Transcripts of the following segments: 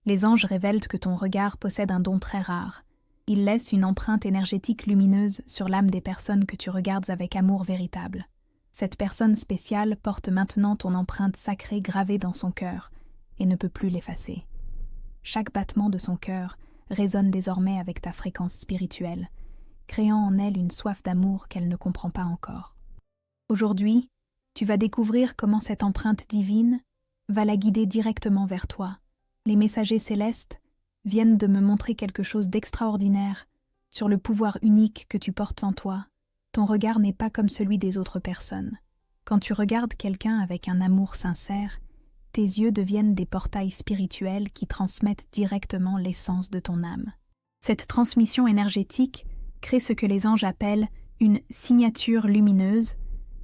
Les anges révèlent que ton regard possède un don très rare. Il laisse une empreinte énergétique lumineuse sur l'âme des personnes que tu regardes avec amour véritable. Cette personne spéciale porte maintenant ton empreinte sacrée gravée dans son cœur et ne peut plus l'effacer. Chaque battement de son cœur résonne désormais avec ta fréquence spirituelle, créant en elle une soif d'amour qu'elle ne comprend pas encore. Aujourd'hui, tu vas découvrir comment cette empreinte divine va la guider directement vers toi. Les messagers célestes viennent de me montrer quelque chose d'extraordinaire sur le pouvoir unique que tu portes en toi. Ton regard n'est pas comme celui des autres personnes. Quand tu regardes quelqu'un avec un amour sincère, tes yeux deviennent des portails spirituels qui transmettent directement l'essence de ton âme. Cette transmission énergétique crée ce que les anges appellent une signature lumineuse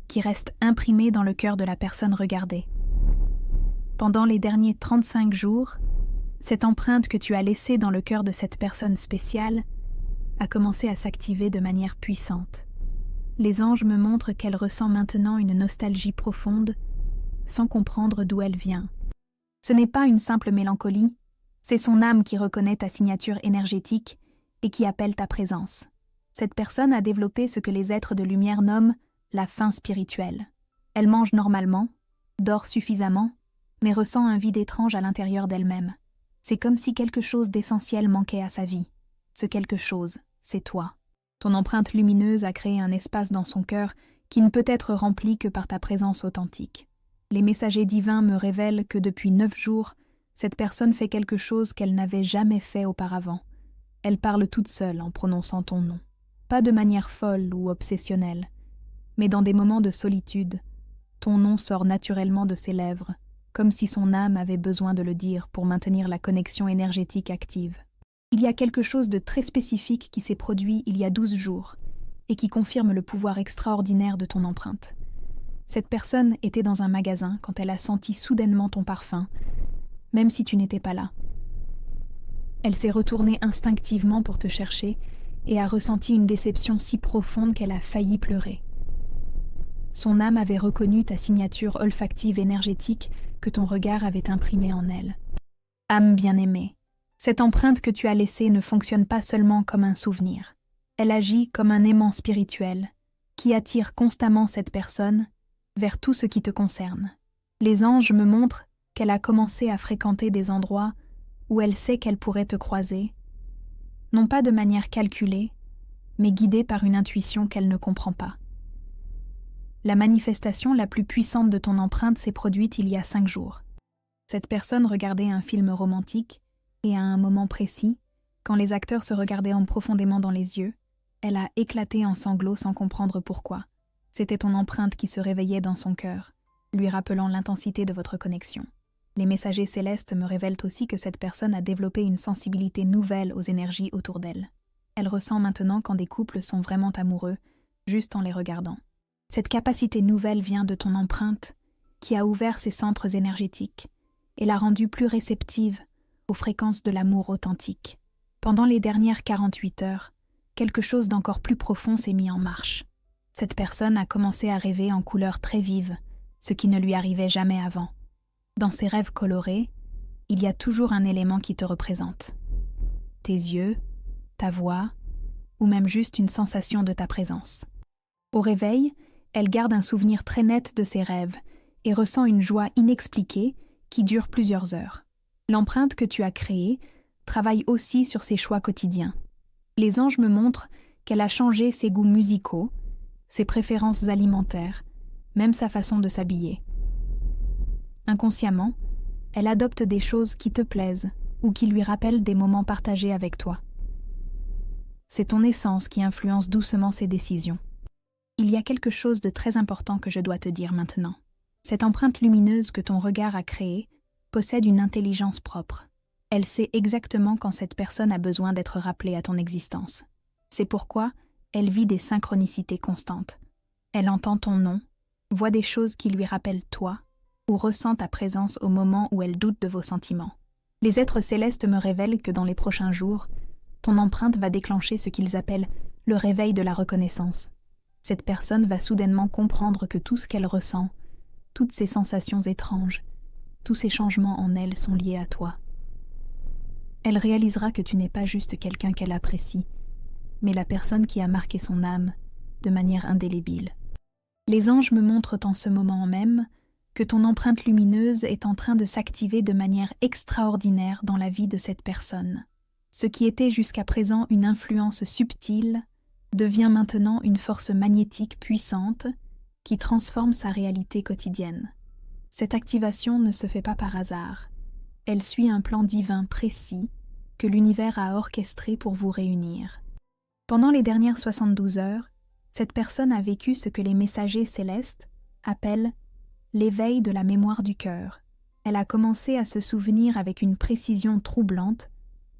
qui reste imprimée dans le cœur de la personne regardée. Pendant les derniers 35 jours, cette empreinte que tu as laissée dans le cœur de cette personne spéciale a commencé à s'activer de manière puissante. Les anges me montrent qu'elle ressent maintenant une nostalgie profonde, sans comprendre d'où elle vient. Ce n'est pas une simple mélancolie, c'est son âme qui reconnaît ta signature énergétique et qui appelle ta présence. Cette personne a développé ce que les êtres de lumière nomment la faim spirituelle. Elle mange normalement, dort suffisamment, mais ressent un vide étrange à l'intérieur d'elle-même. C'est comme si quelque chose d'essentiel manquait à sa vie. Ce quelque chose, c'est toi. Ton empreinte lumineuse a créé un espace dans son cœur qui ne peut être rempli que par ta présence authentique. Les messagers divins me révèlent que depuis 9 jours, cette personne fait quelque chose qu'elle n'avait jamais fait auparavant. Elle parle toute seule en prononçant ton nom. Pas de manière folle ou obsessionnelle, mais dans des moments de solitude, ton nom sort naturellement de ses lèvres, comme si son âme avait besoin de le dire pour maintenir la connexion énergétique active. Il y a quelque chose de très spécifique qui s'est produit il y a 12 jours et qui confirme le pouvoir extraordinaire de ton empreinte. Cette personne était dans un magasin quand elle a senti soudainement ton parfum, même si tu n'étais pas là. Elle s'est retournée instinctivement pour te chercher et a ressenti une déception si profonde qu'elle a failli pleurer. Son âme avait reconnu ta signature olfactive énergétique que ton regard avait imprimée en elle. Âme bien-aimée, cette empreinte que tu as laissée ne fonctionne pas seulement comme un souvenir. Elle agit comme un aimant spirituel qui attire constamment cette personne vers tout ce qui te concerne. Les anges me montrent qu'elle a commencé à fréquenter des endroits où elle sait qu'elle pourrait te croiser, non pas de manière calculée, mais guidée par une intuition qu'elle ne comprend pas. La manifestation la plus puissante de ton empreinte s'est produite il y a 5 jours. Cette personne regardait un film romantique et à un moment précis, quand les acteurs se regardaient profondément dans les yeux, elle a éclaté en sanglots sans comprendre pourquoi. C'était ton empreinte qui se réveillait dans son cœur, lui rappelant l'intensité de votre connexion. Les messagers célestes me révèlent aussi que cette personne a développé une sensibilité nouvelle aux énergies autour d'elle. Elle ressent maintenant quand des couples sont vraiment amoureux, juste en les regardant. Cette capacité nouvelle vient de ton empreinte, qui a ouvert ses centres énergétiques et l'a rendue plus réceptive aux fréquences de l'amour authentique. Pendant les dernières 48 heures, quelque chose d'encore plus profond s'est mis en marche. Cette personne a commencé à rêver en couleurs très vives, ce qui ne lui arrivait jamais avant. Dans ces rêves colorés, il y a toujours un élément qui te représente. Tes yeux, ta voix, ou même juste une sensation de ta présence. Au réveil, elle garde un souvenir très net de ses rêves et ressent une joie inexpliquée qui dure plusieurs heures. L'empreinte que tu as créée travaille aussi sur ses choix quotidiens. Les anges me montrent qu'elle a changé ses goûts musicaux, ses préférences alimentaires, même sa façon de s'habiller. Inconsciemment, elle adopte des choses qui te plaisent ou qui lui rappellent des moments partagés avec toi. C'est ton essence qui influence doucement ses décisions. Il y a quelque chose de très important que je dois te dire maintenant. Cette empreinte lumineuse que ton regard a créée possède une intelligence propre. Elle sait exactement quand cette personne a besoin d'être rappelée à ton existence. C'est pourquoi elle vit des synchronicités constantes. Elle entend ton nom, voit des choses qui lui rappellent toi, ou ressent ta présence au moment où elle doute de vos sentiments. Les êtres célestes me révèlent que dans les prochains jours, ton empreinte va déclencher ce qu'ils appellent le réveil de la reconnaissance. Cette personne va soudainement comprendre que tout ce qu'elle ressent, toutes ces sensations étranges, tous ces changements en elle sont liés à toi. Elle réalisera que tu n'es pas juste quelqu'un qu'elle apprécie, mais la personne qui a marqué son âme de manière indélébile. Les anges me montrent en ce moment même que ton empreinte lumineuse est en train de s'activer de manière extraordinaire dans la vie de cette personne. Ce qui était jusqu'à présent une influence subtile devient maintenant une force magnétique puissante qui transforme sa réalité quotidienne. Cette activation ne se fait pas par hasard. Elle suit un plan divin précis que l'univers a orchestré pour vous réunir. Pendant les dernières 72 heures, cette personne a vécu ce que les messagers célestes appellent l'éveil de la mémoire du cœur. Elle a commencé à se souvenir avec une précision troublante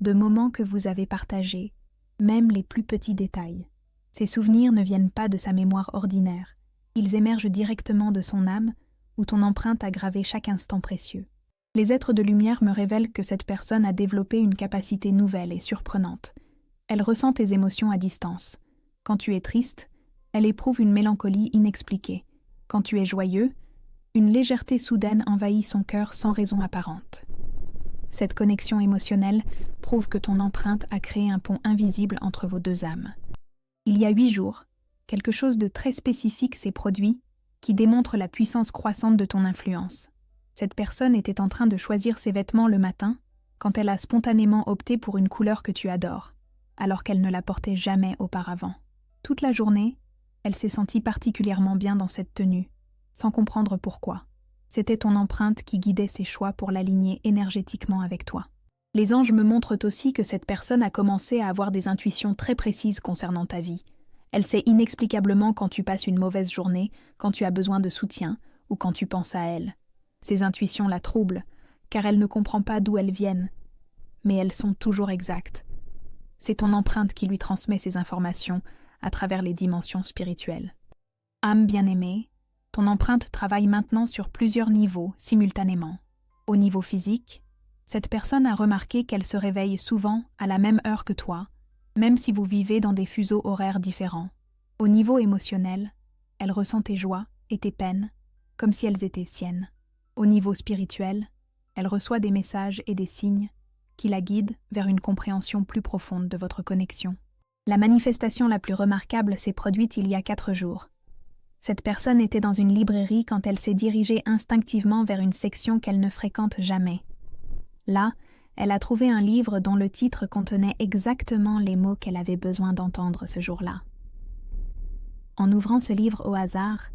de moments que vous avez partagés, même les plus petits détails. Ces souvenirs ne viennent pas de sa mémoire ordinaire. Ils émergent directement de son âme, où ton empreinte a gravé chaque instant précieux. Les êtres de lumière me révèlent que cette personne a développé une capacité nouvelle et surprenante. Elle ressent tes émotions à distance. Quand tu es triste, elle éprouve une mélancolie inexpliquée. Quand tu es joyeux, une légèreté soudaine envahit son cœur sans raison apparente. Cette connexion émotionnelle prouve que ton empreinte a créé un pont invisible entre vos deux âmes. Il y a 8 jours, quelque chose de très spécifique s'est produit qui démontre la puissance croissante de ton influence. Cette personne était en train de choisir ses vêtements le matin quand elle a spontanément opté pour une couleur que tu adores, alors qu'elle ne la portait jamais auparavant. Toute la journée, elle s'est sentie particulièrement bien dans cette tenue, sans comprendre pourquoi. C'était ton empreinte qui guidait ses choix pour l'aligner énergétiquement avec toi. Les anges me montrent aussi que cette personne a commencé à avoir des intuitions très précises concernant ta vie. Elle sait inexplicablement quand tu passes une mauvaise journée, quand tu as besoin de soutien ou quand tu penses à elle. Ces intuitions la troublent, car elle ne comprend pas d'où elles viennent, mais elles sont toujours exactes. C'est ton empreinte qui lui transmet ces informations à travers les dimensions spirituelles. Âme bien-aimée, ton empreinte travaille maintenant sur plusieurs niveaux simultanément. Au niveau physique, cette personne a remarqué qu'elle se réveille souvent à la même heure que toi, même si vous vivez dans des fuseaux horaires différents. Au niveau émotionnel, elle ressent tes joies et tes peines, comme si elles étaient siennes. Au niveau spirituel, elle reçoit des messages et des signes qui la guident vers une compréhension plus profonde de votre connexion. La manifestation la plus remarquable s'est produite il y a 4 jours. Cette personne était dans une librairie quand elle s'est dirigée instinctivement vers une section qu'elle ne fréquente jamais. Là, elle a trouvé un livre dont le titre contenait exactement les mots qu'elle avait besoin d'entendre ce jour-là. En ouvrant ce livre au hasard,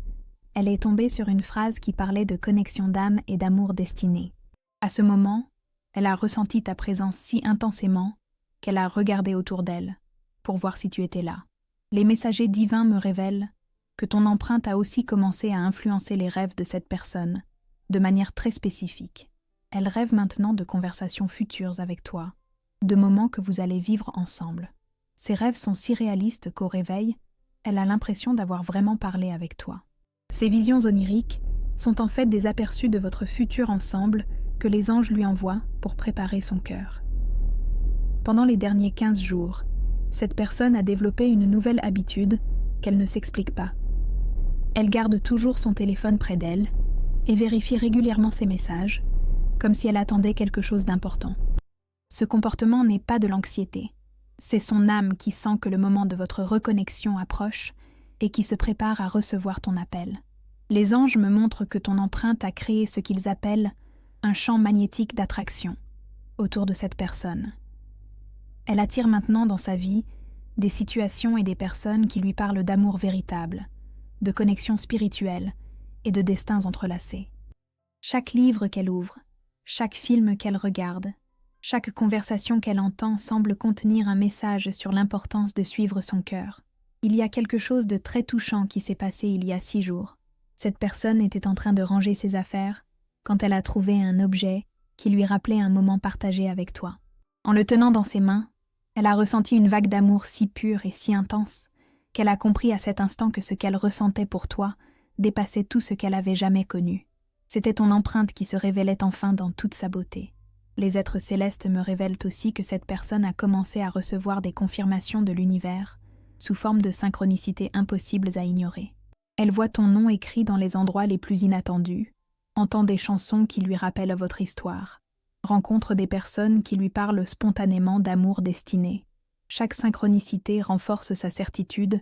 elle est tombée sur une phrase qui parlait de connexion d'âme et d'amour destiné. À ce moment, elle a ressenti ta présence si intensément qu'elle a regardé autour d'elle pour voir si tu étais là. Les messagers divins me révèlent que ton empreinte a aussi commencé à influencer les rêves de cette personne, de manière très spécifique. Elle rêve maintenant de conversations futures avec toi, de moments que vous allez vivre ensemble. Ces rêves sont si réalistes qu'au réveil, elle a l'impression d'avoir vraiment parlé avec toi. Ces visions oniriques sont en fait des aperçus de votre futur ensemble que les anges lui envoient pour préparer son cœur. Pendant les derniers 15 jours, cette personne a développé une nouvelle habitude qu'elle ne s'explique pas. Elle garde toujours son téléphone près d'elle et vérifie régulièrement ses messages, comme si elle attendait quelque chose d'important. Ce comportement n'est pas de l'anxiété. C'est son âme qui sent que le moment de votre reconnexion approche et qui se prépare à recevoir ton appel. Les anges me montrent que ton empreinte a créé ce qu'ils appellent un champ magnétique d'attraction autour de cette personne. Elle attire maintenant dans sa vie des situations et des personnes qui lui parlent d'amour véritable, de connexion spirituelle et de destins entrelacés. Chaque livre qu'elle ouvre, chaque film qu'elle regarde, chaque conversation qu'elle entend semble contenir un message sur l'importance de suivre son cœur. Il y a quelque chose de très touchant qui s'est passé il y a 6 jours. Cette personne était en train de ranger ses affaires quand elle a trouvé un objet qui lui rappelait un moment partagé avec toi. En le tenant dans ses mains, elle a ressenti une vague d'amour si pure et si intense qu'elle a compris à cet instant que ce qu'elle ressentait pour toi dépassait tout ce qu'elle avait jamais connu. C'était ton empreinte qui se révélait enfin dans toute sa beauté. Les êtres célestes me révèlent aussi que cette personne a commencé à recevoir des confirmations de l'univers sous forme de synchronicités impossibles à ignorer. Elle voit ton nom écrit dans les endroits les plus inattendus, entend des chansons qui lui rappellent votre histoire, rencontre des personnes qui lui parlent spontanément d'amour destiné. Chaque synchronicité renforce sa certitude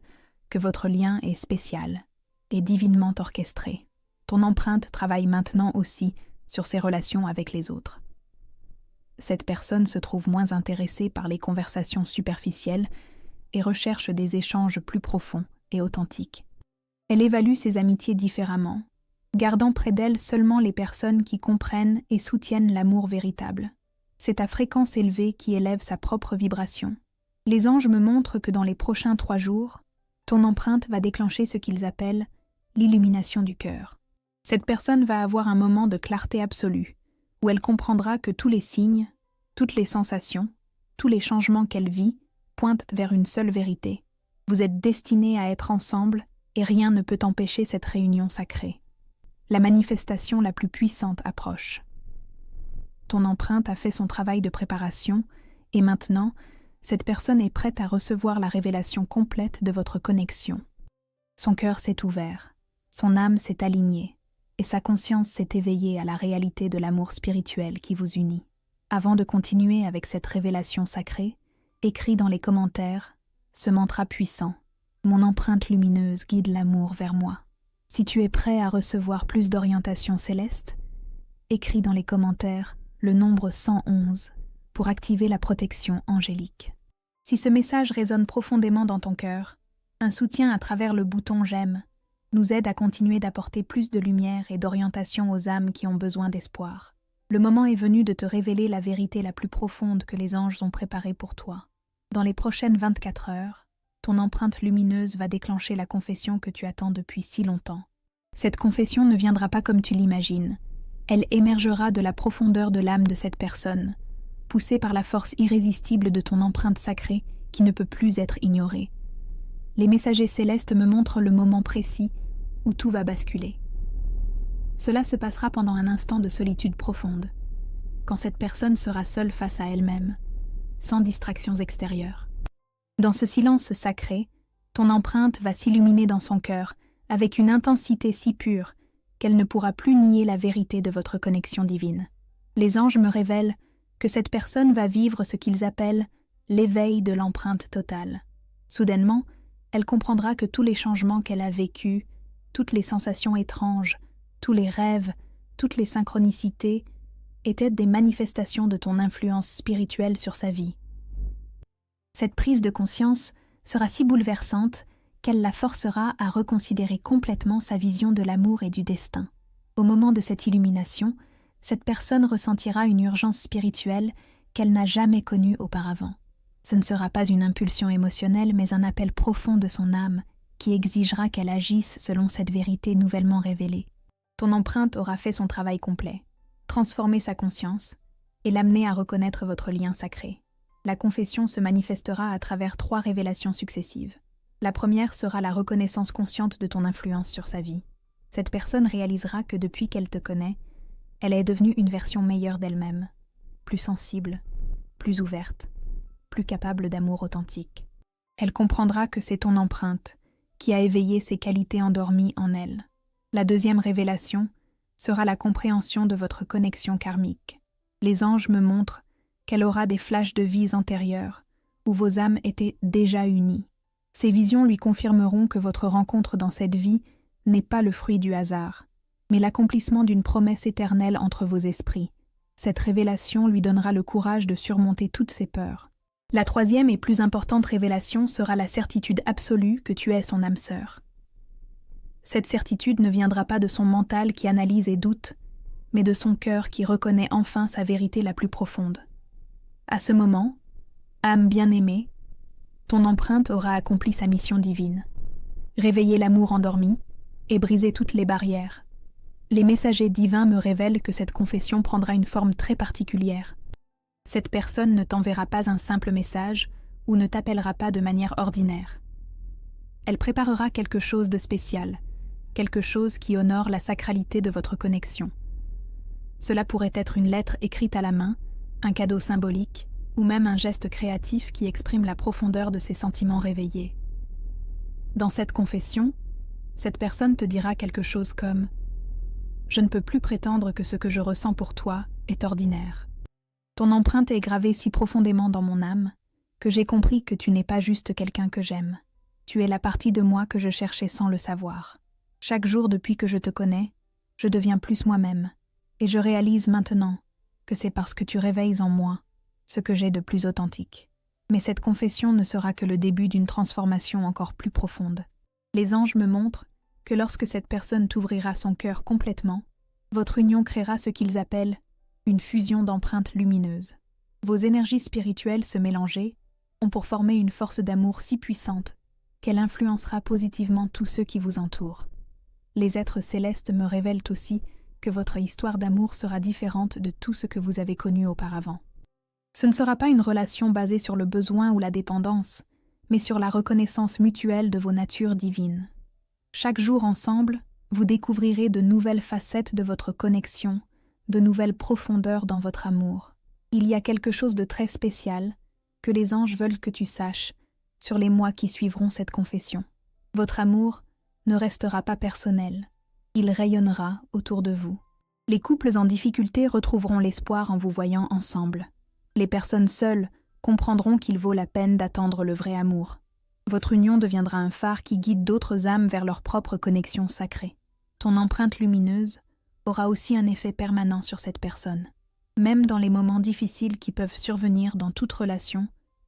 que votre lien est spécial et divinement orchestré. Ton empreinte travaille maintenant aussi sur ses relations avec les autres. Cette personne se trouve moins intéressée par les conversations superficielles et recherche des échanges plus profonds et authentiques. Elle évalue ses amitiés différemment, gardant près d'elle seulement les personnes qui comprennent et soutiennent l'amour véritable. C'est ta fréquence élevée qui élève sa propre vibration. Les anges me montrent que dans les prochains 3 jours, ton empreinte va déclencher ce qu'ils appellent l'illumination du cœur. Cette personne va avoir un moment de clarté absolue, où elle comprendra que tous les signes, toutes les sensations, tous les changements qu'elle vit pointent vers une seule vérité. Vous êtes destinés à être ensemble et rien ne peut empêcher cette réunion sacrée. La manifestation la plus puissante approche. Ton empreinte a fait son travail de préparation et maintenant, cette personne est prête à recevoir la révélation complète de votre connexion. Son cœur s'est ouvert, son âme s'est alignée et sa conscience s'est éveillée à la réalité de l'amour spirituel qui vous unit. Avant de continuer avec cette révélation sacrée, écris dans les commentaires ce mantra puissant. Mon empreinte lumineuse guide l'amour vers moi. Si tu es prêt à recevoir plus d'orientation céleste, écris dans les commentaires le nombre 111 pour activer la protection angélique. Si ce message résonne profondément dans ton cœur, un soutien à travers le bouton j'aime nous aide à continuer d'apporter plus de lumière et d'orientation aux âmes qui ont besoin d'espoir. Le moment est venu de te révéler la vérité la plus profonde que les anges ont préparée pour toi. Dans les prochaines 24 heures, ton empreinte lumineuse va déclencher la confession que tu attends depuis si longtemps. Cette confession ne viendra pas comme tu l'imagines. Elle émergera de la profondeur de l'âme de cette personne, poussée par la force irrésistible de ton empreinte sacrée qui ne peut plus être ignorée. Les messagers célestes me montrent le moment précis où tout va basculer. Cela se passera pendant un instant de solitude profonde, quand cette personne sera seule face à elle-même, sans distractions extérieures. Dans ce silence sacré, ton empreinte va s'illuminer dans son cœur avec une intensité si pure qu'elle ne pourra plus nier la vérité de votre connexion divine. Les anges me révèlent que cette personne va vivre ce qu'ils appellent l'éveil de l'empreinte totale. Soudainement, elle comprendra que tous les changements qu'elle a vécus, toutes les sensations étranges, tous les rêves, toutes les synchronicités étaient des manifestations de ton influence spirituelle sur sa vie. Cette prise de conscience sera si bouleversante qu'elle la forcera à reconsidérer complètement sa vision de l'amour et du destin. Au moment de cette illumination, cette personne ressentira une urgence spirituelle qu'elle n'a jamais connue auparavant. Ce ne sera pas une impulsion émotionnelle, mais un appel profond de son âme qui exigera qu'elle agisse selon cette vérité nouvellement révélée. Ton empreinte aura fait son travail complet, transformer sa conscience et l'amener à reconnaître votre lien sacré. La confession se manifestera à travers 3 révélations successives. La première sera la reconnaissance consciente de ton influence sur sa vie. Cette personne réalisera que depuis qu'elle te connaît, elle est devenue une version meilleure d'elle-même, plus sensible, plus ouverte, plus capable d'amour authentique. Elle comprendra que c'est ton empreinte qui a éveillé ses qualités endormies en elle. La deuxième révélation sera la compréhension de votre connexion karmique. Les anges me montrent qu'elle aura des flashs de vies antérieures où vos âmes étaient déjà unies. Ces visions lui confirmeront que votre rencontre dans cette vie n'est pas le fruit du hasard, mais l'accomplissement d'une promesse éternelle entre vos esprits. Cette révélation lui donnera le courage de surmonter toutes ses peurs. La troisième et plus importante révélation sera la certitude absolue que tu es son âme sœur. Cette certitude ne viendra pas de son mental qui analyse et doute, mais de son cœur qui reconnaît enfin sa vérité la plus profonde. À ce moment, âme bien-aimée, ton empreinte aura accompli sa mission divine, réveiller l'amour endormi et briser toutes les barrières. Les messagers divins me révèlent que cette confession prendra une forme très particulière. Cette personne ne t'enverra pas un simple message ou ne t'appellera pas de manière ordinaire. Elle préparera quelque chose de spécial, quelque chose qui honore la sacralité de votre connexion. Cela pourrait être une lettre écrite à la main, un cadeau symbolique, ou même un geste créatif qui exprime la profondeur de ses sentiments réveillés. Dans cette confession, cette personne te dira quelque chose comme « Je ne peux plus prétendre que ce que je ressens pour toi est ordinaire. Ton empreinte est gravée si profondément dans mon âme que j'ai compris que tu n'es pas juste quelqu'un que j'aime. Tu es la partie de moi que je cherchais sans le savoir. Chaque jour depuis que je te connais, je deviens plus moi-même, et je réalise maintenant que c'est parce que tu réveilles en moi ce que j'ai de plus authentique. Mais cette confession ne sera que le début d'une transformation encore plus profonde. Les anges me montrent que lorsque cette personne t'ouvrira son cœur complètement, votre union créera ce qu'ils appellent une fusion d'empreintes lumineuses. Vos énergies spirituelles se mélanger ont pour former une force d'amour si puissante qu'elle influencera positivement tous ceux qui vous entourent. Les êtres célestes me révèlent aussi que votre histoire d'amour sera différente de tout ce que vous avez connu auparavant. Ce ne sera pas une relation basée sur le besoin ou la dépendance, mais sur la reconnaissance mutuelle de vos natures divines. Chaque jour ensemble, vous découvrirez de nouvelles facettes de votre connexion, de nouvelles profondeurs dans votre amour. Il y a quelque chose de très spécial que les anges veulent que tu saches sur les mois qui suivront cette confession. Votre amour ne restera pas personnel, il rayonnera autour de vous. Les couples en difficulté retrouveront l'espoir en vous voyant ensemble. Les personnes seules comprendront qu'il vaut la peine d'attendre le vrai amour. Votre union deviendra un phare qui guide d'autres âmes vers leur propre connexion sacrée. Ton empreinte lumineuse aura aussi un effet permanent sur cette personne. Même dans les moments difficiles qui peuvent survenir dans toute relation,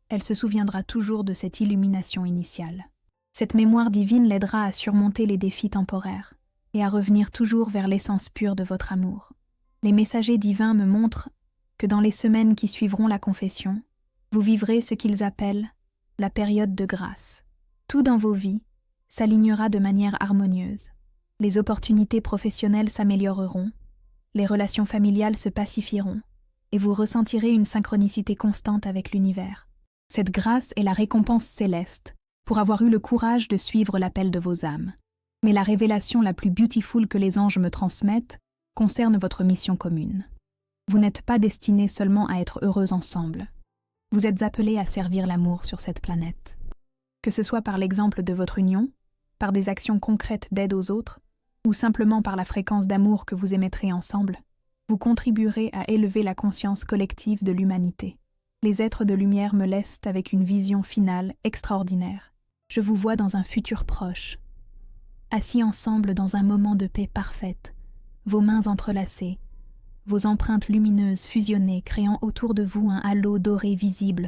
elle se souviendra toujours de cette illumination initiale. Cette mémoire divine l'aidera à surmonter les défis temporaires et à revenir toujours vers l'essence pure de votre amour. Les messagers divins me montrent que dans les semaines qui suivront la confession, vous vivrez ce qu'ils appellent la période de grâce. Tout dans vos vies s'alignera de manière harmonieuse. Les opportunités professionnelles s'amélioreront, les relations familiales se pacifieront, et vous ressentirez une synchronicité constante avec l'univers. Cette grâce est la récompense céleste pour avoir eu le courage de suivre l'appel de vos âmes. Mais la révélation la plus beautiful que les anges me transmettent concerne votre mission commune. Vous n'êtes pas destinés seulement à être heureux ensemble. Vous êtes appelés à servir l'amour sur cette planète. Que ce soit par l'exemple de votre union, par des actions concrètes d'aide aux autres, ou simplement par la fréquence d'amour que vous émettrez ensemble, vous contribuerez à élever la conscience collective de l'humanité. Les êtres de lumière me laissent avec une vision finale extraordinaire. Je vous vois dans un futur proche, assis ensemble dans un moment de paix parfaite, vos mains entrelacées, vos empreintes lumineuses fusionnées créant autour de vous un halo doré visible